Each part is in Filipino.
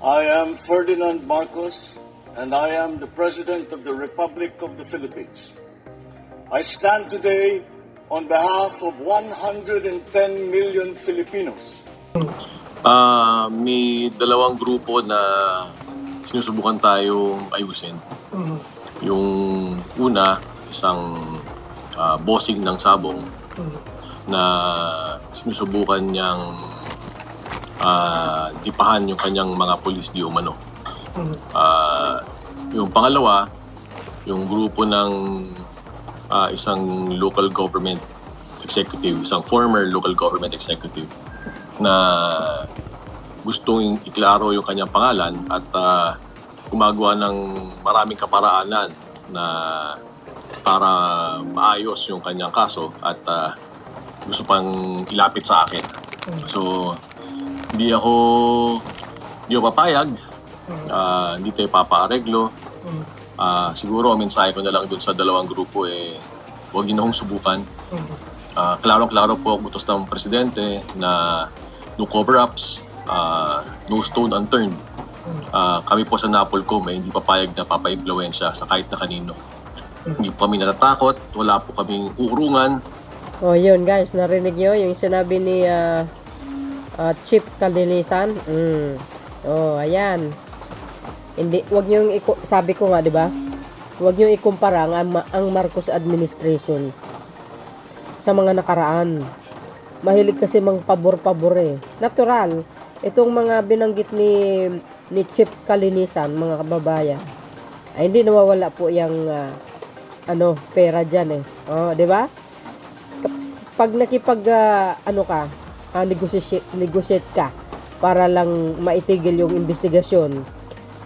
I am Ferdinand Marcos, and I am the President of the Republic of the Philippines. I stand today on behalf of 110 million Filipinos. May dalawang grupo na sinusubukan tayong ayusin. Yung una, isang bossing ng sabong na sinusubukan niyang dipahan yung kanyang mga pulis di umano. Yung pangalawa, yung grupo ng isang local government executive, isang former local government executive na gustong iklaro yung kanyang pangalan at gumagawa ng maraming kaparaanan na para maayos yung kanyang kaso at gusto pang ilapit sa akin. So, hindi ako papayag, hindi tayo papaareglo. Siguro ang mensahe ko na lang dun sa dalawang grupo huwag niyo na akong subukan. Klaro-klaro po ang utos ng presidente na no cover-ups, no stone unturned. Kami po sa NAPOLCOM hindi papayag na papa-impluwensya sa kahit na kanino. Hindi po kami natatakot, wala po kaming uurungan. Oh, yun guys, narinig nyo yung sinabi ni Chief Kalinisan. Oh, ayan. Hindi, wag niyo sabi ko nga, 'di ba? Wag niyo ikumpara ang Marcos administration sa mga nakaraan. Mahilig kasi mang pabor-pabor eh. Natural. Itong mga binanggit ni Chief Kalinisan, mga kababayan, ay hindi nawawala po yung pera diyan eh. Oh, 'di ba? Pag nakipag negotiate ka para lang maitigil yung investigasyon,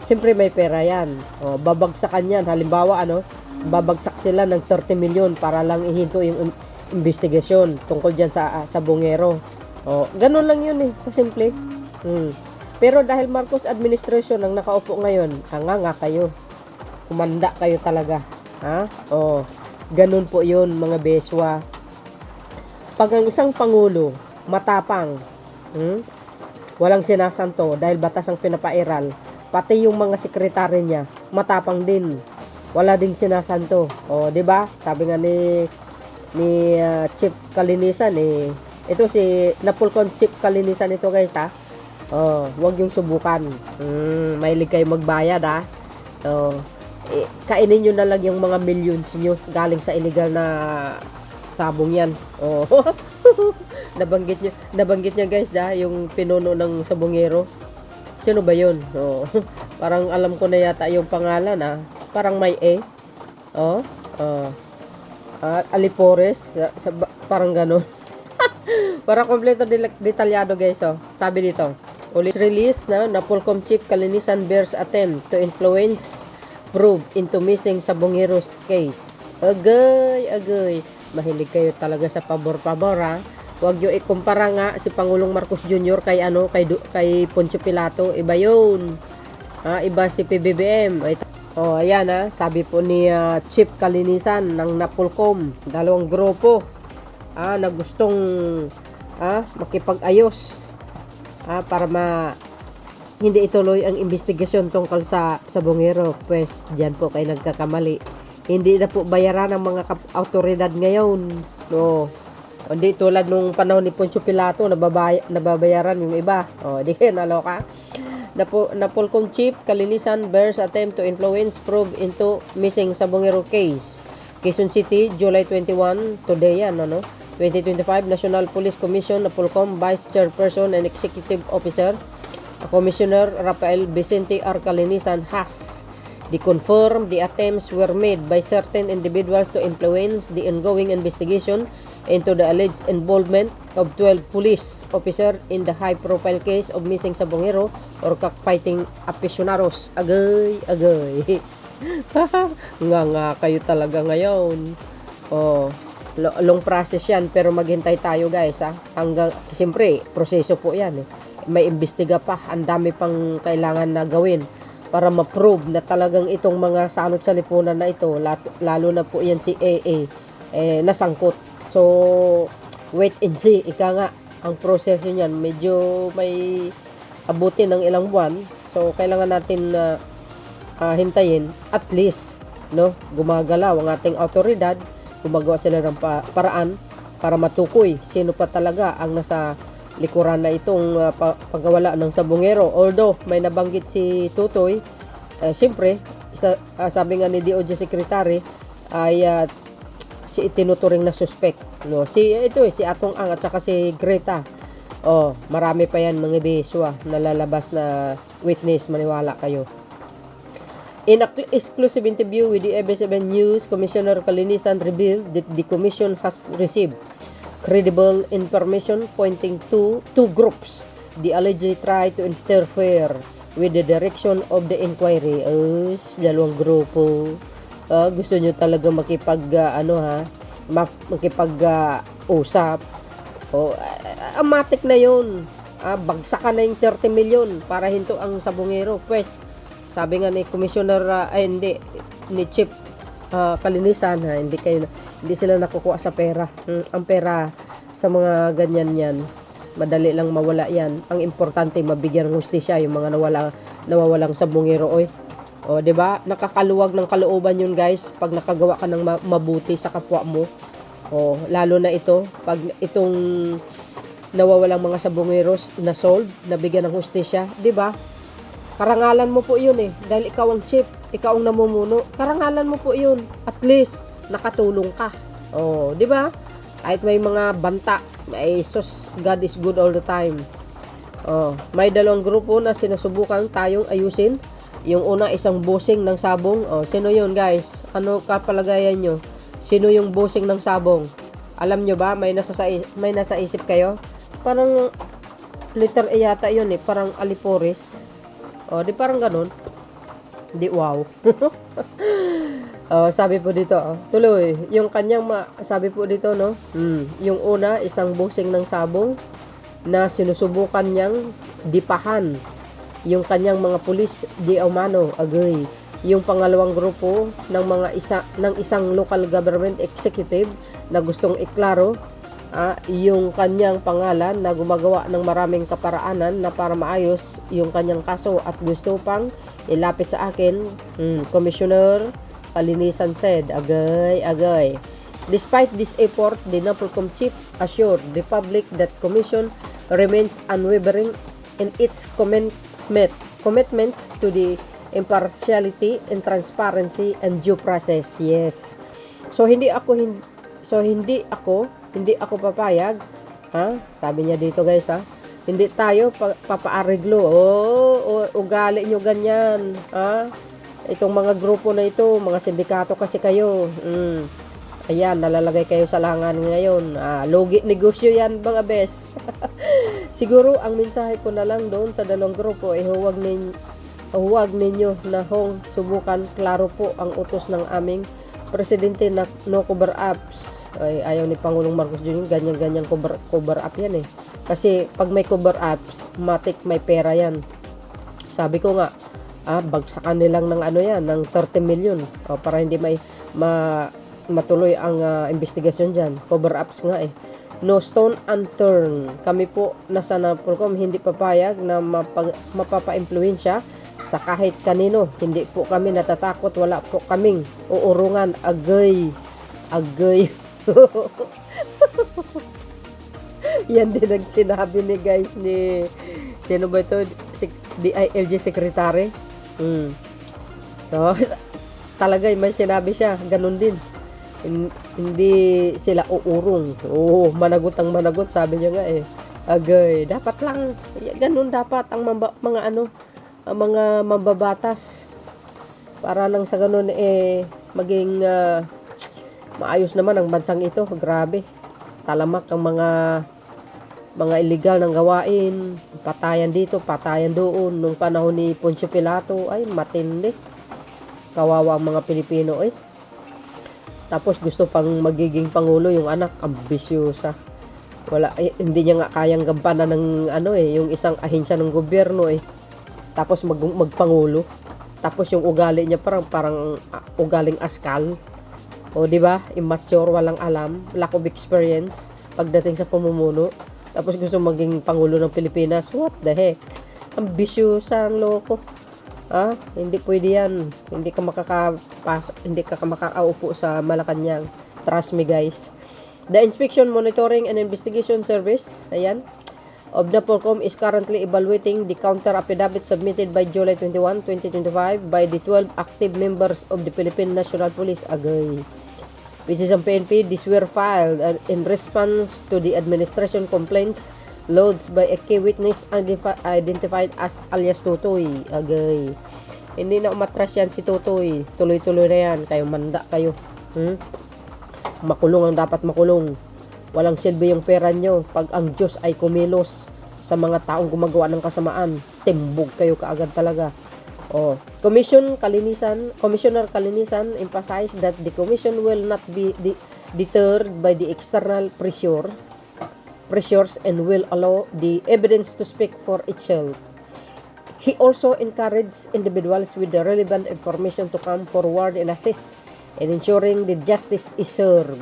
siyempre may pera yan. O, babagsakan yan. Halimbawa, babagsak sila ng 30 million para lang ihinto yung investigasyon tungkol dyan sa bungero. O, ganun lang yun eh. Kasimple. Pero dahil Marcos administration ang nakaupo ngayon, nga kayo. Kumanda kayo talaga. Ha? O, ganun po yun, mga beswa. Pag ang isang pangulo matapang, walang sinasanto dahil batas ang pinapairal, pati yung mga sekretary niya matapang din, wala ding sinasanto. O, 'di ba? Sabi nga ni Chief Kalinisan ito si Napolcom Chief Kalinisan ito, guys, ha. Oh, wag yung subukan. Mahilig kayo magbayad, ha. Kainin niyo na lang yung mga millions niyo galing sa illegal na sabong yan. Oh. nabanggit niya guys, yung pinuno ng sabongero. Sino ba yun? Oh. Parang alam ko na yata yung pangalan, parang may Alipores, parang gano'n. Para kompleto detalyado, guys. Sabi dito, police release na Napolcom Chief Kalinisan bears attempt to influence probe into missing sabongeros case. Agay. Mahilig kayo talaga sa pabor-pabor, ha. Huwag nyo ikumpara nga si Pangulong Marcos Jr. kay Poncio Pilato. Iba yun. Iba si PBBM. Oh, ayan, sabi po ni Chief Kalinisan ng Napolcom, dalawang grupo na gustong makipag-ayos para hindi ituloy ang investigasyon tungkol sa bungero. Pues, dyan po kayo nagkakamali. Hindi na po bayaran ng mga autoridad ngayon. No. Hindi tulad nung panahon ni Poncio Pilato, nababayaran yung iba. O, di kayo naloka. Napolcom Chief Kalinisan bears attempt to influence probe into missing sabongero case. Quezon City, July 21, today yan, 2025, National Police Commission, Napolcom Vice Chairperson and Executive Officer, Commissioner Rafael Vicente R. Kalinisan has confirmed the attempts were made by certain individuals to influence the ongoing investigation into the alleged involvement of 12 police officers in the high-profile case of missing sabongero or cockfighting aficionados. Agay. nga kayo talaga ngayon. Oh, long process yan, pero maghintay tayo, guys, ha. Hanggang, siyempre, proseso po yan, May imbestiga pa, ang dami pang kailangan na gawin para ma-prove na talagang itong mga salot sa lipunan na ito, lalo na po yan si AA, nasangkot. So, wait and see. Ika nga, ang proseso niyan, medyo may abutin ng ilang buwan. So, So kailangan natin na hintayin at least, no, gumagalaw ang ating autoridad, gumagawa sila ng paraan para matukoy sino pa talaga ang nasa likuran na itong pagkawala ng sabongero. Although may nabanggit si Tutoy, siyempre sabi nga ni DOJ Secretary ay si itinuturing na suspect, no, si Atong Ang at saka si Greta. Marami pa yan mga biswa na lalabas na witness, maniwala kayo. In an exclusive interview with the ABS-CBN News, Commissioner Kalinisan revealed that the commission has received credible information pointing to two groups they allegedly try to interfere with the direction of the inquiry. Dalawang grupo. Gusto nyo talaga makipag-usap. Amatik na yun. Bagsakan na yung 30 million para hinto ang sabongero. Pues, sabi nga ni Commissioner, ni Chief Kalinisan, hindi sila nakukuha sa pera. Ang pera sa mga ganyan yan, madali lang mawala yan. Ang importante, mabigyan ng hustisya yung mga nawawalang sabongero. O, di ba? Nakakaluwag ng kalooban yun, guys, pag nakagawa ka ng mabuti sa kapwa mo. Lalo na ito, pag itong nawawalang mga sabongeros na solve, nabigyan ng hustisya, di ba? Karangalan mo po yun dahil ikaw ang chief, ikaw ang namumuno. Karangalan mo po yun. At least nakatulong ka. Di ba? Kahit may mga banta, God is good all the time. May dalawang grupo na sinusubukan tayong ayusin. Yung una, isang bossing ng sabong. Sino yun, guys? Ano kapalagayan nyo? Sino yung bossing ng sabong? Alam nyo ba? May nasa isip kayo? Parang letter A yata yun parang Aliporis. Di parang ganun. Di wow. Sabi po dito, tuloy, yung kanyang sabi po dito, no? Yung una, isang bossing ng sabong na sinusubukan niyang dipahan yung kanyang mga pulis di umano, agay. Yung pangalawang grupo ng isang local government executive na gustong iklaro yung kanyang pangalan na gumagawa ng maraming kaparaanan na para maayos yung kanyang kaso at gusto pang ilapit sa akin. Commissioner Kalinisan said, agay. Despite this effort, the NAPOLCOM chief assured the public that commission remains unwavering in its commitments to the impartiality and transparency and due process. Yes. So hindi ako papayag, sabi niya dito, guys, hindi tayo papaareglo. Ugali nyo ganyan, itong mga grupo na ito, mga sindikato kasi kayo. Ayan, nalalagay kayo sa langan ngayon. Logi negosyo yan, mga bes. Siguro ang mensahe ko na lang doon sa dalawang grupo huwag ninyo na subukan. Klaro po ang utos ng aming presidente na no cover ups. Ayaw ni Pangulong Marcos Jr. ganyan cover up yan kasi pag may cover ups, matik may pera yan. Sabi ko nga, bagsakan nilang ng ng 30 million para hindi matuloy ang investigasyon dyan. Cover ups nga No stone unturned. Kami po nasa NAPOLCOM hindi papayag na mapapa-impluwensya sa kahit kanino. Hindi po kami natatakot, wala po kaming uurungan. Agay. Yan din ang sinabi ni sino ba ito? DILG Secretary. So, talaga may sinabi siya, ganun din. Hindi sila uurong. Managot sabi niya nga agay. Dapat lang ganun dapat ang mga mambabatas para lang sa ganun maging maayos naman ang bansang ito. Grabe. Talamak ang mga illegal ng gawain, patayan dito, patayan doon. Nung panahon ni Poncio Pilato, ay matindi. Kawawa ang mga Pilipino Tapos gusto pang magiging pangulo yung anak, ambisyosa. Hindi niya nga kayang gampanan ng yung isang ahensya ng gobyerno Tapos magpangulo. Tapos yung ugali niya parang ugaling askal. Di ba? Immature, walang alam, lack of experience pagdating sa pamumuno. Tapos gusto maging pangulo ng Pilipinas. What the heck? Ambisyosa ang loko. Hindi pwede yan. Hindi ka makakaupo sa Malacanang. Trust me, guys. The Inspection, Monitoring, and Investigation Service, ayan, of the PORCOM is currently evaluating the counter affidavit submitted by July 21, 2025 by the 12 active members of the Philippine National Police, agay, which is on PNP. These were filed in response to the administration complaints lodged by a key witness identified as alias Tutoy, agay. Hindi na umatras yan si Tutoy. Tuloy-tuloy na yan. Kayo manda kayo. Makulong ang dapat makulong. Walang silbi yung pera nyo pag ang Diyos ay kumilos sa mga taong gumagawa ng kasamaan. Timbog kayo kaagad talaga. Commissioner Kalinisan emphasized that the commission will not be deterred by the external pressures and will allow the evidence to speak for itself. He also encouraged individuals with the relevant information to come forward and assist in ensuring the justice is served.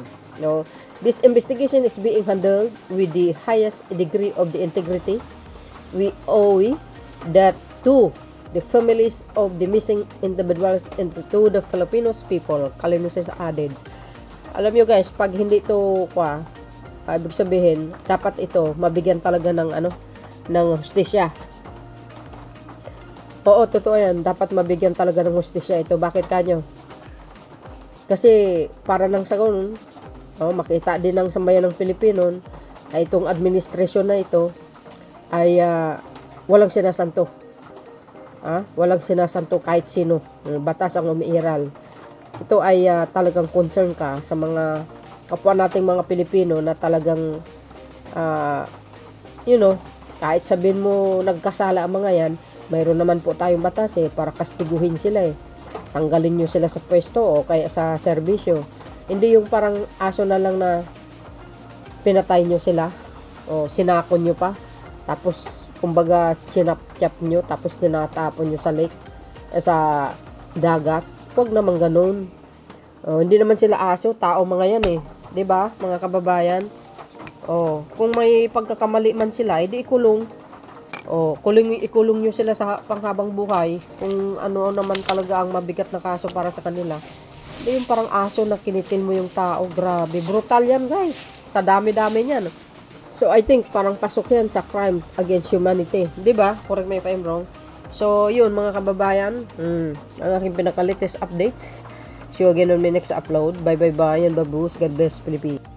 This investigation is being handled with the highest degree of the integrity. We owe that to the families of the missing individuals and to the Filipinos people. Kalinisan added. Alam nyo guys, pag hindi ito ibig sabihin, dapat ito mabigyan talaga ng ng hustisya. Oo, totoo yan. Dapat mabigyan talaga ng hustisya ito. Bakit kanyo? Kasi para nang sa ganun, makita din ng sambayan ng Pilipino ay itong administrasyon na ito ay walang sinasanto. Walang sinasanto kahit sino. Batas ang umiiral. Ito ay talagang concern ka sa mga kapwa nating mga Pilipino na talagang kahit sabihin mo nagkasala ang mga yan, mayroon naman po tayong batas para kastiguhin sila tanggalin nyo sila sa pwesto o kaya sa serbisyo. Hindi yung parang aso na lang na pinatay nyo sila o sinakon nyo pa tapos kumbaga sinapchap nyo tapos tinatapon nyo sa lake sa dagat. Huwag naman ganun. Hindi naman sila aso, tao mga yan 'di ba mga kababayan? Kung may pagkakamali man sila, edi ikulong. Ikulong nyo sila sa panghabang buhay kung ano naman talaga ang mabigat na kaso para sa kanila. Hindi yung parang aso na kinitin mo yung tao. Grabe, brutal yan guys. Sa dami-dami niyan. So I think parang pasok yan sa crime against humanity. Diba? Correct me if I'm wrong. So yun mga kababayan, ang aking pinaka-latest updates. See you again on my next upload. Bye bye bye and baboos. God bless Philippines.